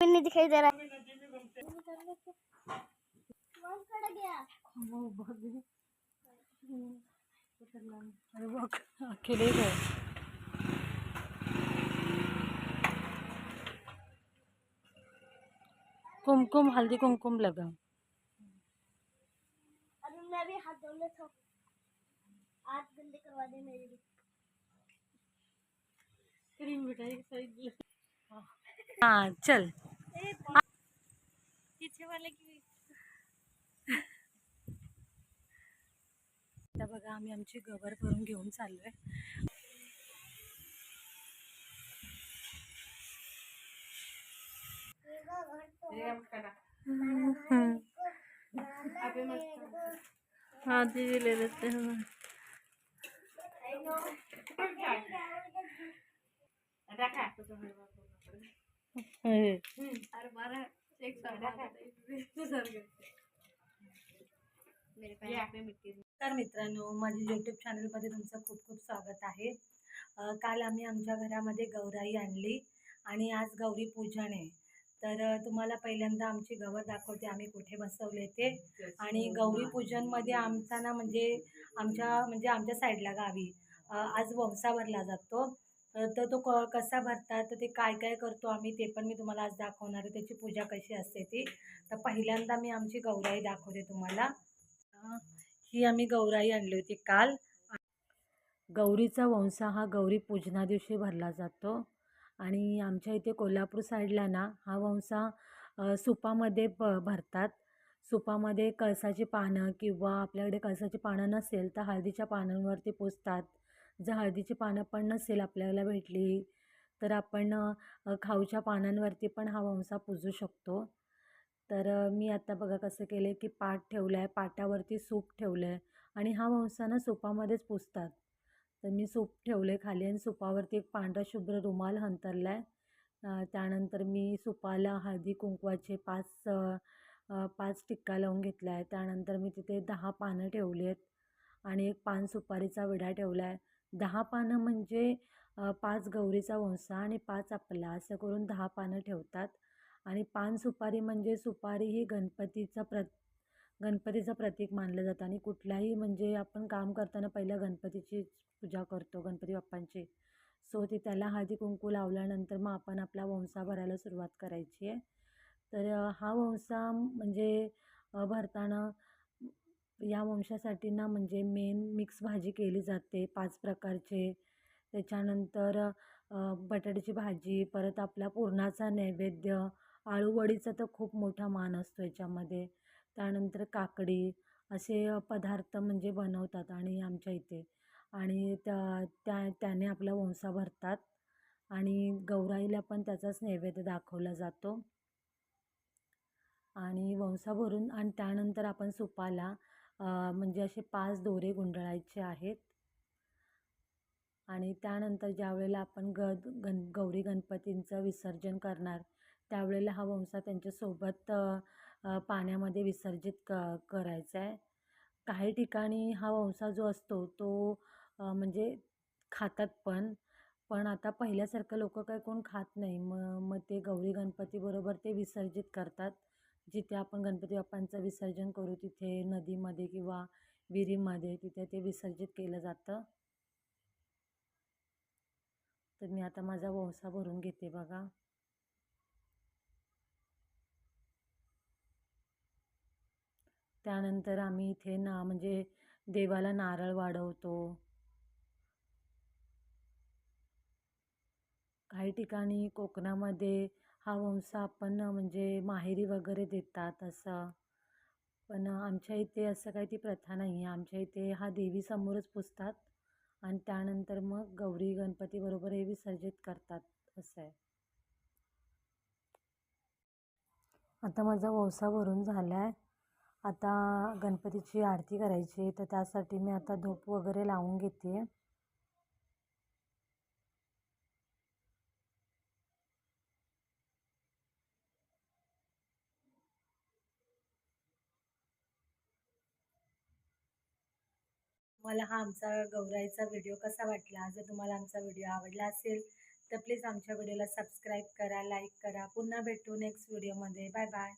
नहीं दिखाई दे रहा अकेले गए। कुमकुम हल्दी कुमकुम लगा। अभी मैं भी हाथ धो लेता हूँ, हाथ गंदे करवा दे मेरे भी। क्रीम बिठाई हाँ चल पीछे वाले की आता बघा आम्ही आमची गवर भरून घेऊन चाललोय। हाँ दीदी ले लेते हैं। तर मित्रांनो, माझ्या यूट्यूब चॅनलमध्ये तुमचं खूप खूप स्वागत आहे। काल आम्ही आमच्या घरामध्ये गौराई आणली आणि आज गौरी पूजन आहे। तर तुम्हाला पहिल्यांदा आमची गवर दाखवते आम्ही कुठे बसवले ते। आणि गौरी पूजनमध्ये आमचा ना म्हणजे आमच्या साईडला गावी आज वंसा भरला जातो। तर तो कसा भरतात, तर ते काय काय करतो आम्ही ते पण मी तुम्हाला आज दाखवणार आहे, त्याची पूजा कशी असते ती। तर पहिल्यांदा मी आमची गौराई दाखवते तुम्हाला। ही आम्ही गौराई आणली होती काल। गौरीचा वंसा हा गौरी पूजना दिवशी भरला जातो आणि आमच्या इथे कोल्हापूर साईडला ना हा वंसा सुपामध्ये भरतात। सुपामध्ये कळसाची पानं किंवा आपल्याकडे कळसाची पानं नसेल तर हळदीच्या पानांवरती पुजतात। जर हळदीची पानं पण नसेल आपल्याला भेटली तर आपण खाऊच्या पानांवरती पण हा वंसा पूजू शकतो। तर मी आता बघा कसं केलं की पाट ठेवला आहे, पाटावरती सूप ठेवलं आहे आणि हा वंसा ना सुपामध्येच पुजतात। तर मी सूप ठेवले खाली आणि सुपावरती एक पांढरा शुभ्र रुमाल अंथरला आहे। त्यानंतर मी सुपाला हळदी कुंकवाचे 5 टिक्का लावून घेतला आहे। त्यानंतर मी तिथे 10 पानं ठेवली आहेत आणि एक पान सुपारीचा विडा ठेवला आहे। 10 पानं म्हणजे 5 गौरीचा वंसा आणि 5 आपला, असं करून 10 पानं ठेवतात। आणि पान सुपारी म्हणजे सुपारी ही गणपतीचं प्रतीक मानलं जातं आणि कुठलाही म्हणजे आपण काम करताना पहिलं गणपतीची पूजा करतो, गणपती बाप्पांची। सो ती त्याला हळदी कुंकू लावल्यानंतर मग आपण आपला वंसा भरायला सुरुवात करायची आहे। तर हा वंसा म्हणजे भरताना या वंशासाठी ना म्हणजे मेन मिक्स भाजी केली जाते 5 प्रकारचे। त्याच्यानंतर बटाट्याची भाजी, परत आपला पुरणाचा नैवेद्य, आळूवडीचा तर खूप मोठा मान असतो याच्यामध्ये। त्यानंतर काकडी असे पदार्थ म्हणजे बनवतात आणि आमच्या इथे आणि त्याने आपला वंसा भरतात आणि गौराईला पण त्याचाच नैवेद्य दाखवला जातो। आणि वंसा भरून आणि त्यानंतर आपण सुपाला म्हणजे असे 5 दोरे गुंडळायचे आहेत आणि त्यानंतर ज्यावेळेला आपण गौरी गणपतींचं विसर्जन करणार त्यावेळेला हा वंसा त्यांच्यासोबत पाण्यामध्ये विसर्जित करायचा आहे। काही ठिकाणी हा वंसा जो असतो तो म्हणजे खातात पण आता पहिल्यासारखं लोक काय कोण खात नाही। मग ते गौरी गणपतीबरोबर ते विसर्जित करतात। जिथे आपण गणपती बाप्पांचं विसर्जन करू तिथे नदीमध्ये किंवा विहिरीमध्ये तिथे ते विसर्जित केलं जातं। तर मी आता माझा वंसा भरून घेते बघा। त्यानंतर आम्ही इथे ना म्हणजे देवाला नारळ वाढवतो। काही ठिकाणी कोकणामध्ये हा वंसा आपण म्हणजे माहेरी वगैरे देतात असं, पण आमच्या इथे असं काही ती प्रथा नाही आहे। आमच्या इथे हा देवीसमोरच पुजतात आणि त्यानंतर मग गौरी गणपती बरोबर हे विसर्जित करतात असं आहे। आता माझा वंसा भरून झाला आहे। आता गणपतीची आरती करायची, तर त्यासाठी मी आता धूप वगैरे लावून घेते। मला हा आमचा गौराईचा व्हिडिओ कसा वाटला, जर तुम्हाला आमचा व्हिडिओ आवडला असेल तर प्लीज आमच्या व्हिडिओला सबस्क्राईब करा, लाईक करा. पुन्हा भेटू नेक्स्ट व्हिडिओमध्ये. Bye bye.